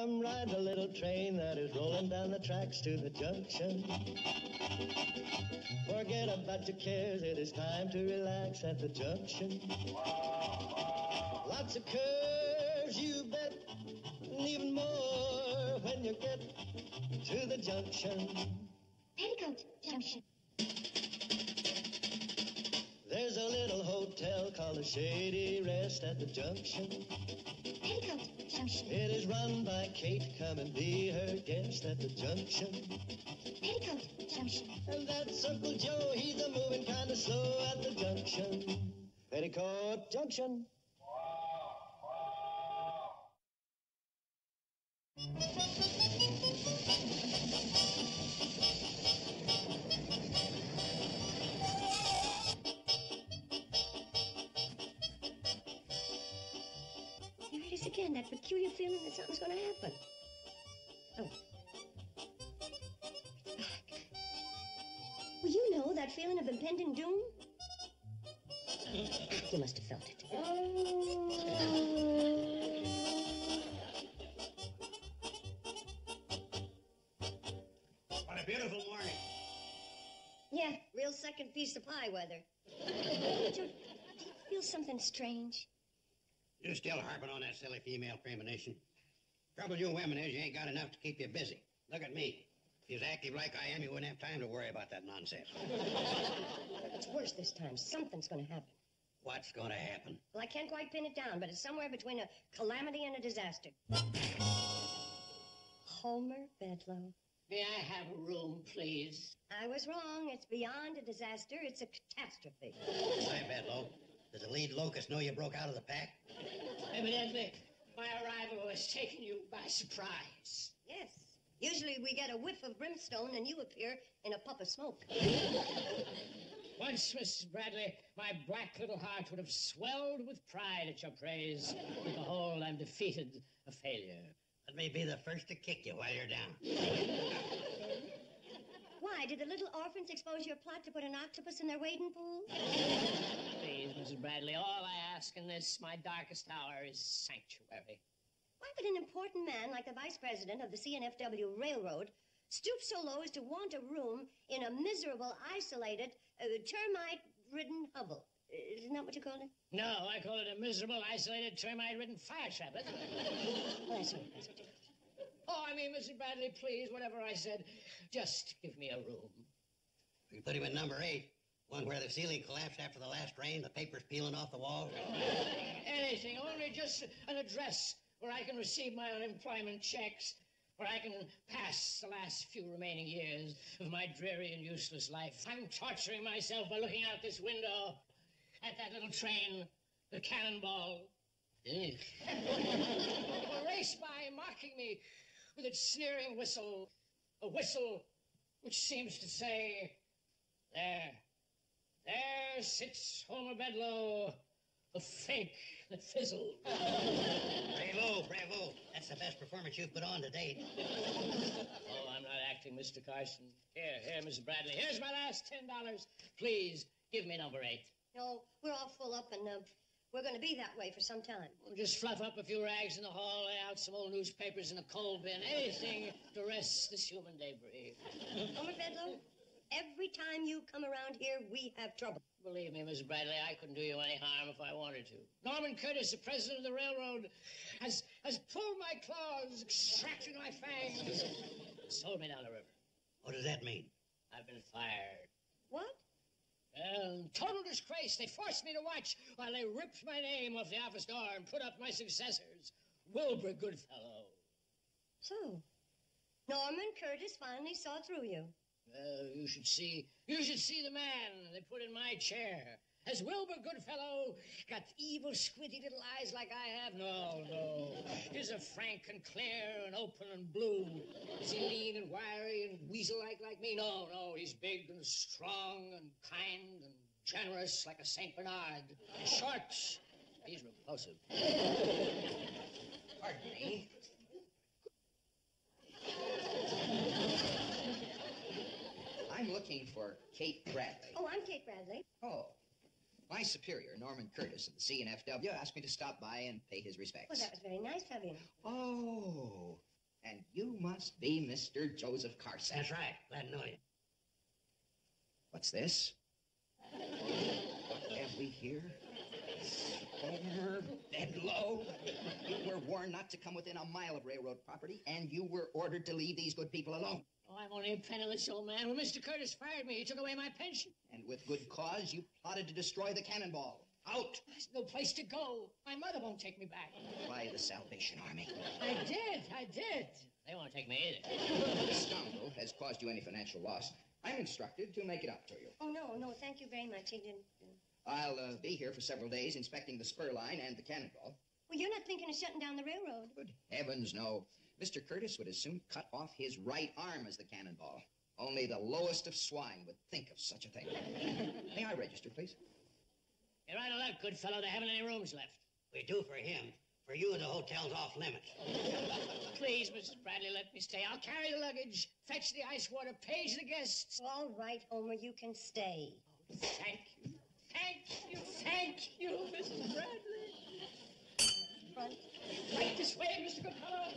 Come ride the little train that is rolling down the tracks to the junction. Forget about your cares, it is time to relax at the junction. Lots of curves, you bet, and even more when you get to the junction. Petticoat Junction. There's a little hotel called the Shady Rest at the junction. Petticoat Junction. It is run by Kate. Come and be her guest at the junction. Petticoat Junction. And that's Uncle Joe, he's a moving kind of slow at the junction. Petticoat Junction. There it is again, that peculiar feeling that something's going to happen. Oh. It's back. Well, you know, that feeling of impending doom? You must have felt it. What a beautiful morning. Yeah, real second piece of pie weather. Do you feel something strange? You're still harping on that silly female premonition. Trouble you women is you ain't got enough to keep you busy. Look at me. If you was active like I am, you wouldn't have time to worry about that nonsense. It's worse this time. Something's going to happen. What's going to happen? Well, I can't quite pin it down, but it's somewhere between a calamity and a disaster. Homer Bedloe. May I have a room, please? I was wrong. It's beyond a disaster. It's a catastrophe. Hi, Bedloe. Does the lead locust know you broke out of the pack? Evidently, my arrival has taken you by surprise. Yes. Usually we get a whiff of brimstone and you appear in a puff of smoke. Once, Mrs. Bradley, my black little heart would have swelled with pride at your praise. But behold, I'm defeated, a failure. Let me be the first to kick you while you're down. Why, did the little orphans expose your plot to put an octopus in their wading pool? Please, Mrs. Bradley, all I ask in this, my darkest hour, is sanctuary. Why would an important man like the vice president of the CNFW Railroad stoop so low as to want a room in a miserable, isolated, termite-ridden hovel? Isn't that what you call it? No, I call it a miserable, isolated, termite-ridden fire trap. Well, that's what you Oh, I mean, Mrs. Bradley, please, whatever I said, just give me a room. We put him in number 8. One where the ceiling collapsed after the last rain, the paper's peeling off the walls. Anything, only just an address where I can receive my unemployment checks, where I can pass the last few remaining years of my dreary and useless life. I'm torturing myself by looking out this window at that little train, the cannonball. Will race by, mocking me with its sneering whistle, a whistle which seems to say, there sits Homer Bedloe, a fake that fizzled. Bravo, bravo. That's the best performance you've put on to date. Oh, I'm not acting, Mr. Carson. Here, Mrs. Bradley. Here's my last $10. Please, give me number 8. No, we're all full up, and we're going to be that way for some time. Well, just fluff up a few rags in the hall, lay out some old newspapers in a coal bin, anything to rest this human debris. Homer Bedloe, every time you come around here, we have trouble. Believe me, Mrs. Bradley, I couldn't do you any harm if I wanted to. Norman Curtis, the president of the railroad, has pulled my claws, extracted my fangs, sold me down the river. What does that mean? I've been fired. What? Total disgrace. They forced me to watch while they ripped my name off the office door and put up my successors. Wilbur Goodfellow. So, Norman Curtis finally saw through you. You should see the man they put in my chair. Has Wilbur Goodfellow got evil, squinty little eyes like I have? No. His are frank and clear and open and blue. Is he lean and wiry and weasel-like like me? No. He's big and strong and kind and generous like a St. Bernard. Short. He's repulsive. Pardon me. I'm looking for Kate Bradley. Oh, I'm Kate Bradley. Oh. My superior, Norman Curtis of the CNFW, asked me to stop by and pay his respects. Well, that was very nice of you. Oh, And you must be Mr. Joseph Carson. That's right. Glad to know you. What's this? What have we here? Bedloe. You were warned not to come within a mile of railroad property, and you were ordered to leave these good people alone. Oh, I'm only a penniless old man. When Mr. Curtis fired me, he took away my pension. And with good cause, you plotted to destroy the cannonball. Out! There's no place to go. My mother won't take me back. By the Salvation Army. I did. They won't take me either. This scoundrel has caused you any financial loss. I'm instructed to make it up to you. Oh, no, thank you very much. He didn't. I'll be here for several days inspecting the spur line and the cannonball. Well, you're not thinking of shutting down the railroad. Good heavens, no. Mr. Curtis would as soon cut off his right arm as the cannonball. Only the lowest of swine would think of such a thing. May I register, please? You're right on that, good fellow. There haven't any rooms left. We do for him. For you, the hotel's off limits. Please, Mrs. Bradley, let me stay. I'll carry the luggage, fetch the ice water, page the guests. All right, Homer, you can stay. Oh, thank you. Thank you, Mrs. Bradley. Front. Right this way, Mr. Goodfellow.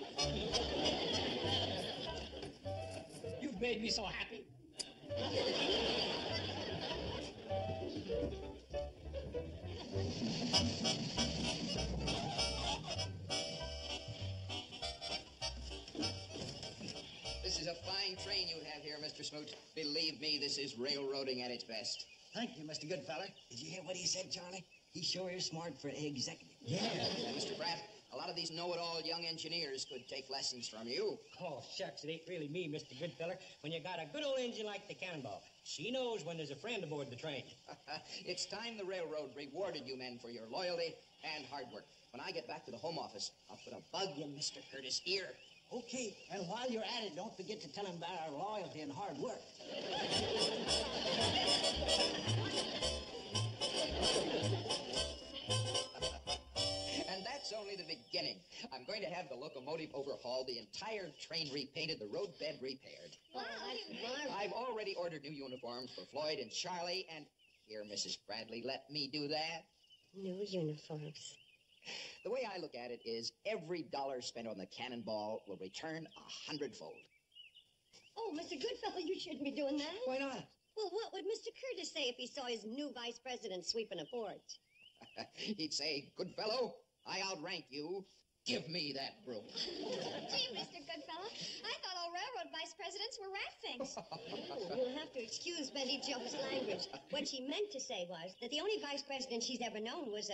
You've made me so happy. This is a fine train you have here, Mr. Smoot. Believe me, this is railroading at its best. Thank you, Mr. Goodfeller. Did you hear what he said, Charlie? He sure is smart for executive. Yeah. Mr. Pratt, a lot of these know-it-all young engineers could take lessons from you. Oh, shucks, it ain't really me, Mr. Goodfeller. When you got a good old engine like the Cannonball, she knows when there's a friend aboard the train. It's time the railroad rewarded you men for your loyalty and hard work. When I get back to the home office, I'll put a bug in Mr. Curtis' ear. Okay, and while you're at it, don't forget to tell him about our loyalty and hard work. And that's only the beginning. I'm going to have the locomotive overhauled, the entire train repainted, the road bed repaired. Wow, that's marvelous. I've already ordered new uniforms for Floyd and Charlie, and here, Mrs. Bradley, let me do that. New uniforms. The way I look at it is every dollar spent on the Cannonball will return 100-fold. Oh, Mr. Goodfellow, you shouldn't be doing that. Why not? Well, what would Mr. Curtis say if he saw his new vice president sweeping a porch? He'd say, good fellow, I outrank you. Give me that broom. Gee, Mr. Goodfellow, I thought all railroad vice presidents were rat things. You'll have to excuse Betty Jo's language. What she meant to say was that the only vice president she's ever known was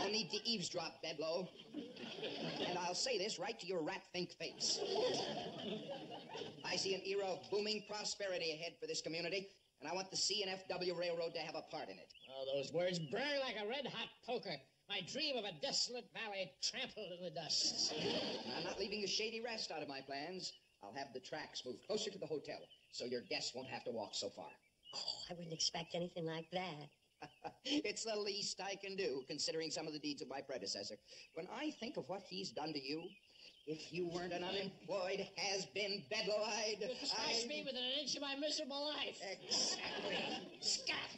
No need to eavesdrop, Bedloe. And I'll say this right to your rat-think face. I see an era of booming prosperity ahead for this community, and I want the C&FW Railroad to have a part in it. Oh, those words burn like a red-hot poker. My dream of a desolate valley trampled in the dust. And I'm not leaving the shady rest out of my plans. I'll have the tracks moved closer to the hotel, so your guests won't have to walk so far. Oh, I wouldn't expect anything like that. It's the least I can do, considering some of the deeds of my predecessor. When I think of what he's done to you, if you weren't an unemployed has-been Bedloe'ide, You slashed me within an inch of my miserable life. Exactly. Scat!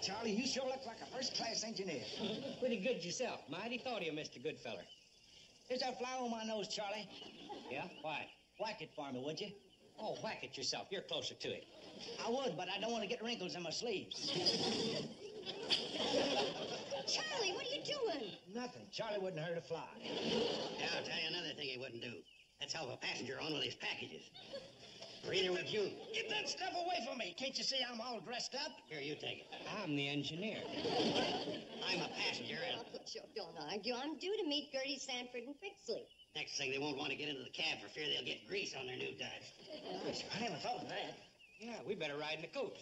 Charlie, you sure look like a first-class engineer. Pretty good yourself. Mighty thought of you, Mr. Goodfeller. Here's that flower on my nose, Charlie. Yeah? Why? Whack it for me, would you? Oh, whack it yourself. You're closer to it. I would, but I don't want to get wrinkles in my sleeves. Charlie, what are you doing? Nothing. Charlie wouldn't hurt a fly. Yeah, I'll tell you another thing he wouldn't do. Let's help a passenger on with his packages. Or either would you. Get that stuff away from me. Can't you see I'm all dressed up? Here, you take it. I'm the engineer. I'm a passenger, and Don't argue. I'm due to meet Gertie Sanford and Pixley. next thing they won't want to get into the cab for fear they'll get grease on their new dust. I never thought of that. Yeah, we better ride in the coach.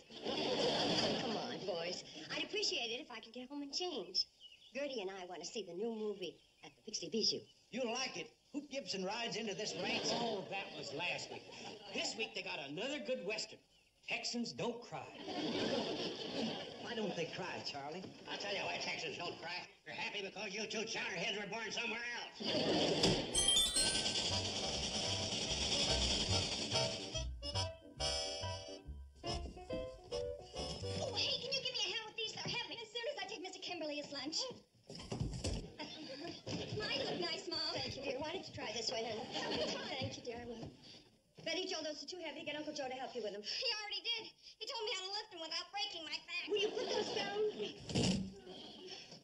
Come on, boys. I'd appreciate it if I could get home and change. Gertie and I want to see the new movie at the Pixie Bijou. You'll like it. Hoop Gibson rides into this ranch. Oh, that was last week. This week they got another good Western. Texans don't cry. I don't think they cry, Charlie? I'll tell you why Texans don't cry. They're happy because you two chowderheads were born somewhere else. Oh, hey, can you give me a hand with these? They're heavy. As soon as I take Mr. Kimberly his lunch. Mine look nice, Mom. Thank you, dear. Why don't you try this way, honey? Thank you, dear. I will. Betty, Joe, those are too heavy. Get Uncle Joe to help you with them. He already did. He told me how to lift them without breaking my back. Will you put those down?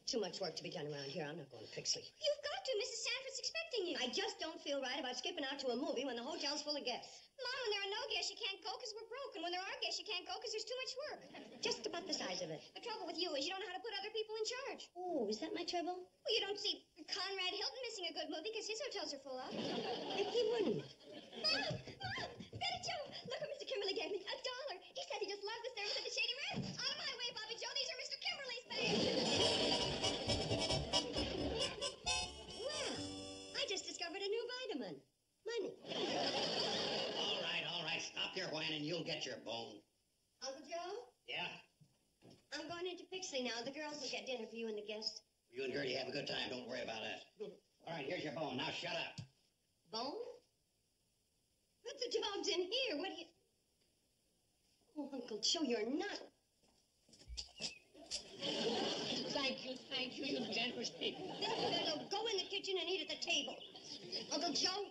Too much work to be done around here. I'm not going to Pixley. You've got to. Mrs. Sanford's expecting you. I just don't feel right about skipping out to a movie when the hotel's full of guests. Mom, when there are no guests, you can't go because we're broke. And when there are guests, you can't go because there's too much work. Just about the size of it. The trouble with you is you don't know how to put other people in charge. Oh, is that my trouble? Well, you don't see Conrad Hilton missing a good movie because his hotels are full up. If he wouldn't. Mom! Mom! Betty Joe! Look what Mr. Kimberly gave me. $1. He said he just loves the service at the Shady Red. Out of my way, Bobby Joe. These are Mr. Kimberly's things. Well, I just discovered a new vitamin. Money. All right. Stop your whining. You'll get your bone. Uncle Joe? Yeah? I'm going into Pixley now. The girls will get dinner for you and the guests. You and Gertie have a good time. Don't worry about us. All right, here's your bone. Now shut up. Bone? But the dog's in here. What do you... Oh, Uncle Joe, you're not... Thank you, you generous people. Mr. Bedloe, go in the kitchen and eat at the table. Uncle Joe?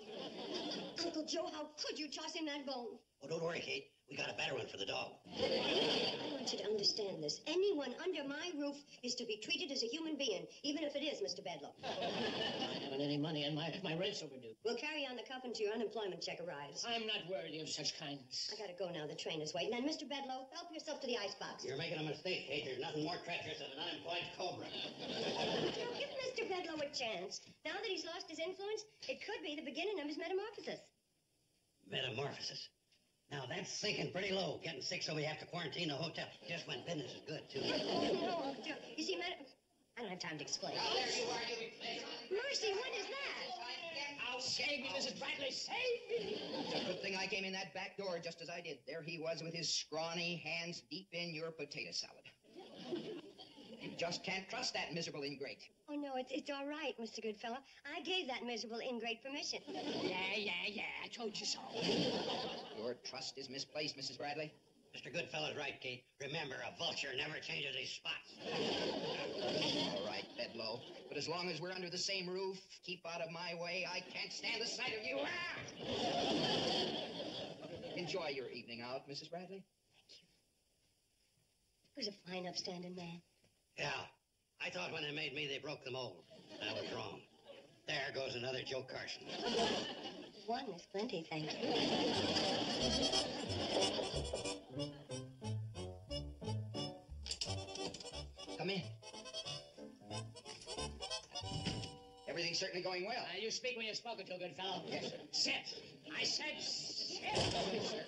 Uncle Joe, how could you toss him that bone? Oh, don't worry, Kate. We got a better one for the dog. I want you to understand this. Anyone under my roof is to be treated as a human being, even if it is Mr. Bedloe. I haven't any money and my rent's overdue. We'll carry on the cup until your unemployment check arrives. I'm not worthy of such kindness. I gotta go now. The train is waiting. And Mr. Bedloe, help yourself to the icebox. You're making a mistake, Kate. There's nothing more treacherous than an unemployed cobra. Now, give Mr. Bedloe a chance. Now that he's lost his influence, it could be the beginning of his metamorphosis. Metamorphosis. Now, that's sinking pretty low, getting sick so we have to quarantine the hotel. Just when business is good, too. Oh, no, Uncle Joe. You see, I don't have time to explain. Oh, there you are, you replace. Mercy, what is that? Oh, save me, Mrs. Bradley, save me! It's a good thing I came in that back door just as I did. There he was with his scrawny hands deep in your potato salad. You just can't trust that miserable ingrate. Oh, no, it's all right, Mr. Goodfellow. I gave that miserable ingrate permission. Yeah, I told you so. Your trust is misplaced, Mrs. Bradley. Mr. Goodfellow's right, Kate. Remember, a vulture never changes his spots. All right, Bedloe. But as long as we're under the same roof, keep out of my way. I can't stand the sight of you. Enjoy your evening out, Mrs. Bradley. He was a fine, upstanding man. Yeah. I thought when they made me, they broke the mold. I was wrong. There goes another Joe Carson. One is plenty, thank you. Come in. Everything's certainly going well. You speak when you're spoken to, good fellow. Yes, sir. Sit. I said sit. Yes, sir.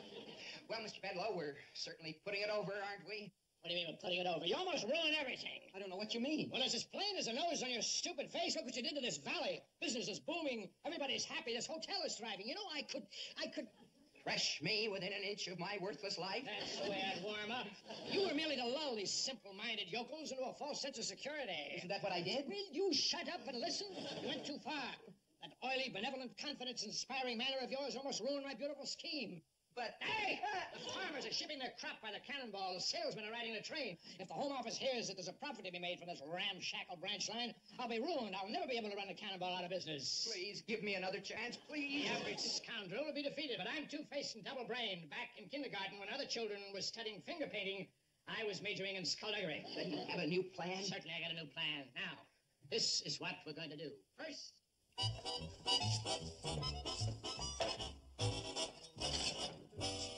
Well, Mr. Bedloe, we're certainly putting it over, aren't we? What do you mean we're putting it over? You almost ruined everything. I don't know what you mean. Well, it's as plain as a nose on your stupid face. Look what you did to this valley. Business is booming. Everybody's happy. This hotel is thriving. You know, I could... Thresh me within an inch of my worthless life? That's the way I'd warm up. You were merely to lull these simple-minded yokels into a false sense of security. Isn't that what I did? Will you shut up and listen? You went too far. That oily, benevolent, confidence-inspiring manner of yours almost ruined my beautiful scheme. But... Hey! The farmers are shipping their crop by the cannonball. The salesmen are riding the train. If the Home Office hears that there's a profit to be made from this ramshackle branch line, I'll be ruined. I'll never be able to run the cannonball out of business. Please, give me another chance, please. The average scoundrel will be defeated, but I'm two-faced and double-brained. Back in kindergarten, when other children were studying finger painting, I was majoring in skullduggery. Then you have a new plan? Certainly, I got a new plan. Now, this is what we're going to do. First...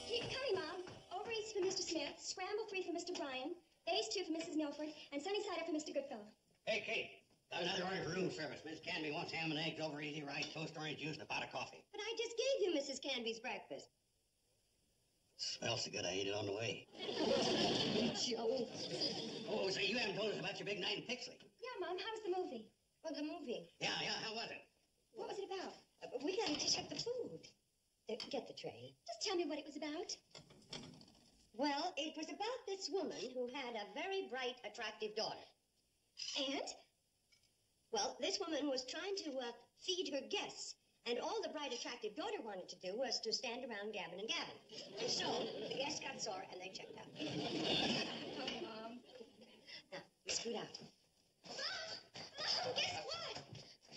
Keep coming, Mom. Over East for Mr. Smith, Scramble 3 for Mr. Bryan, Base 2 for Mrs. Milford, and Sunny Side Up for Mr. Goodfellow. Hey, Kate. Got another order for room service. Miss Canby wants ham and eggs, over easy rye, toast, orange juice, and a pot of coffee. But I just gave you Mrs. Canby's breakfast. Smells so good, I ate it on the way. Joe. Oh, so you haven't told us about your big night in Pixley. Yeah, Mom, how was the movie? Well, the movie. Yeah, how was it? What was it about? We gotta dish up the food. Get the tray. Just tell me what it was about. Well, it was about this woman who had a very bright, attractive daughter. And? Well, this woman was trying to feed her guests, and all the bright, attractive daughter wanted to do was to stand around gabbing and gabbing. And so the guests got sore and they checked out. Oh, Mom. Now, you scoot out. Mom, guess what?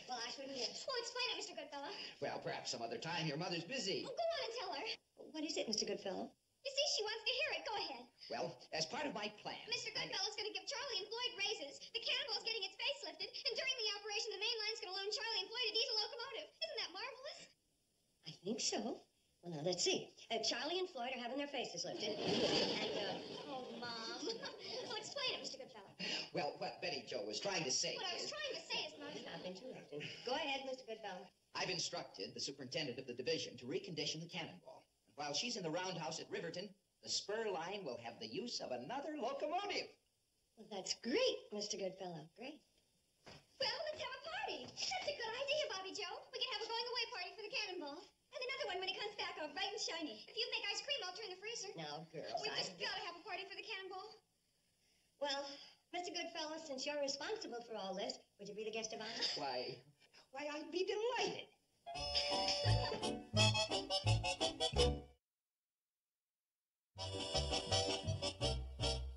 Well, I couldn't guess. Well, explain it, Mr. Goodfellow. Well, perhaps some other time. Your mother's busy. Oh, go on and tell her. What is it, Mr. Goodfellow? You see, she wants to hear it. Go ahead. Well, as part of my plan... Mr. Goodfellow's going to give Charlie and Floyd raises. The Cannonball's getting its face lifted. And during the operation, the main line's going to loan Charlie and Floyd a diesel locomotive. Isn't that marvelous? I think so. Well, now, let's see. Charlie and Floyd are having their faces lifted. And, Oh, Mom. Oh, explain it, Mr. Goodfellow. Well, what Betty Joe was trying to say What I was is... trying to say is, Mom... Stop interrupting. Go ahead, Mr. Goodfellow. I've instructed the superintendent of the division to recondition the Cannonball. And while she's in the roundhouse at Riverton, the spur line will have the use of another locomotive. Well, that's great, Mr. Goodfellow. Great. Well, let's have a party. That's a good idea, Bobby Joe. We can have a going-away party for the Cannonball. And another one when it comes back all bright and shiny. If you make ice cream, I'll turn the freezer. Now, girls, We've just got to have a party for the Cannonball. Well, Mr. Goodfellow, since you're responsible for all this, would you be the guest of honor? Why, I'd be delighted.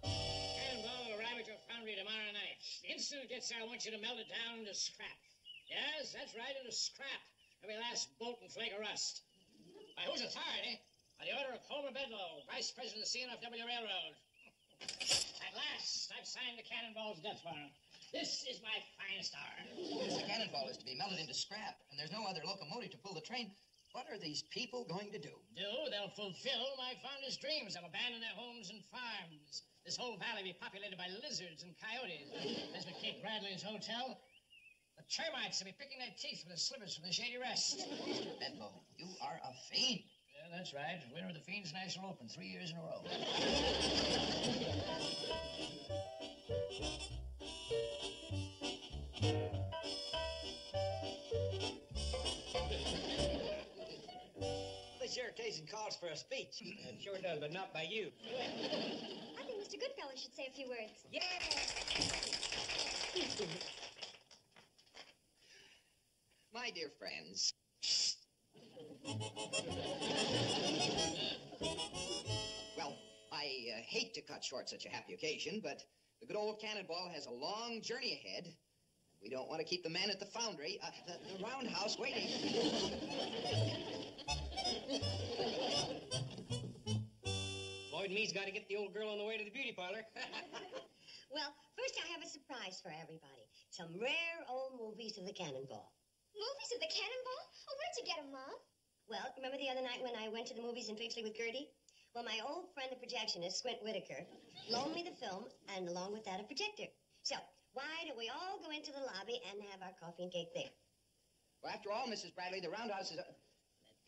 Cannonball will arrive at your foundry tomorrow night. The instant it gets there, I want you to melt it down into scrap. Yes, that's right, into scrap. Every last bolt and flake of rust. By whose authority? By the order of Homer Bedloe, Vice President of the CNFW Railroad. At last, I've signed the Cannonball's death warrant. This is my finest hour. The Cannonball is to be melted into scrap, and there's no other locomotive to pull the train. What are these people going to do? They'll fulfill my fondest dreams. They'll abandon their homes and farms. This whole valley be populated by lizards and coyotes. As with Kate Bradley's hotel, the termites will be picking their teeth with the slivers from the shady rest. Bedloe, you are a fiend. Yeah, that's right. Winner of the Fiends National Open 3 years in a row. This here occasion calls for a speech. It sure does, but not by you. I think Mr. Goodfellow should say a few words. Yeah! My dear friends, well, I hate to cut short such a happy occasion, but the good old Cannonball has a long journey ahead. We don't want to keep the man at the foundry, the roundhouse, waiting. Floyd and me's got to get the old girl on the way to the beauty parlor. Well, first I have a surprise for everybody. Some rare old movies of the Cannonball. Movies of the Cannonball? Oh, where'd you get them, Mom? Well, remember the other night when I went to the movies in Finchley with Gertie? Well, my old friend, the projectionist, Squint Whitaker, loaned me the film, and along with that, a projector. So, why don't we all go into the lobby and have our coffee and cake there? Well, after all, Mrs. Bradley, the roundhouse is... Let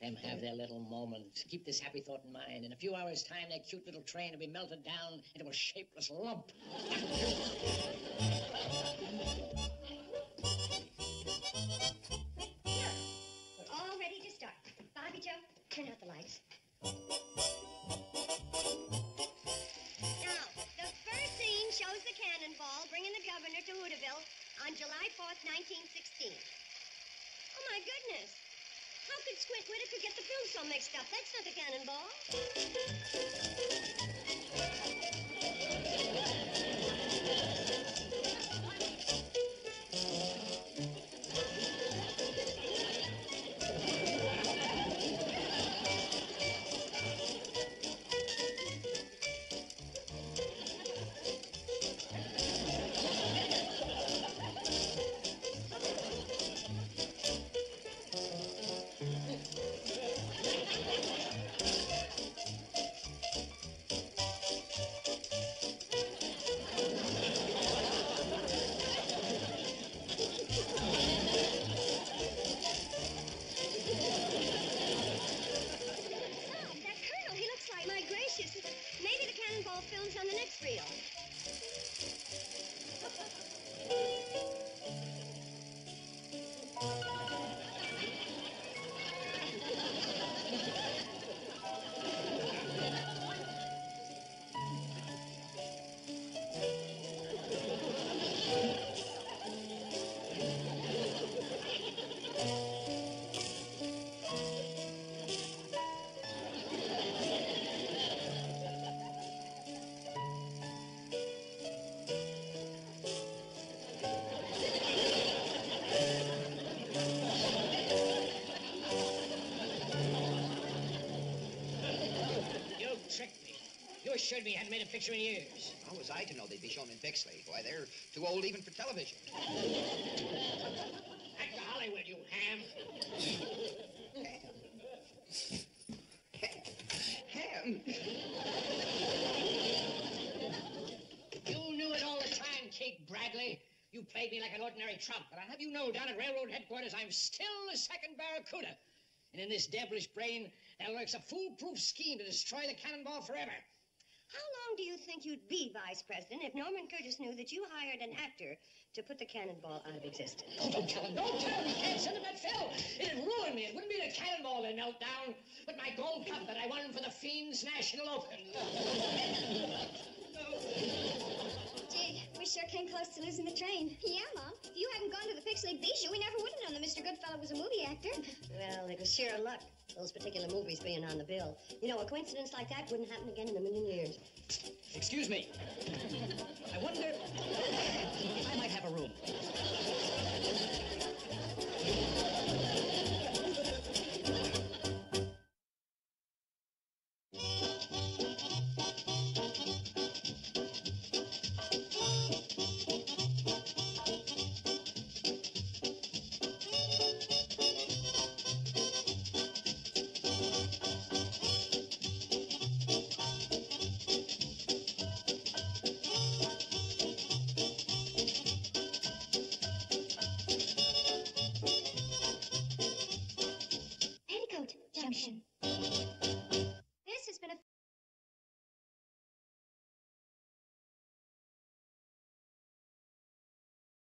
them have their little moment. Keep this happy thought in mind. In a few hours' time, that cute little train will be melted down into a shapeless lump. We're all ready to start. Bobby Joe, turn out the lights. Now, the first scene shows the Cannonball bringing the governor to Hooterville on July 4th, 1916. Oh, my goodness. How could Squint Whitaker get the film so mixed up? That's not the Cannonball. assured me you hadn't made a picture in years. How was I to know they'd be shown in Bixley? Why, they're too old even for television. Back to Hollywood, you ham. Ham? You knew it all the time, Kate Bradley. You played me like an ordinary trump, but I have you know down at railroad headquarters I'm still the second Barracuda. And in this devilish brain, there lurks a foolproof scheme to destroy the cannonball forever. How long do you think you'd be vice president if Norman Curtis knew that you hired an actor to put the cannonball out of existence? Oh, don't tell him. Don't tell him. You can't send him that Phil. It'd ruin me. It wouldn't be the cannonball that knelt down, but my gold cup that I won for the Fiends National Open. Gee, we sure came close to losing the train. Yeah, Mom. If you hadn't gone to the Pixley Bijou, we never would have known that Mr. Goodfellow was a movie actor. Well, it was sheer luck, those particular movies being on the bill. You know, a coincidence like that wouldn't happen again in a million years. Excuse me. I wonder if I might have a room. Petticoat Junction.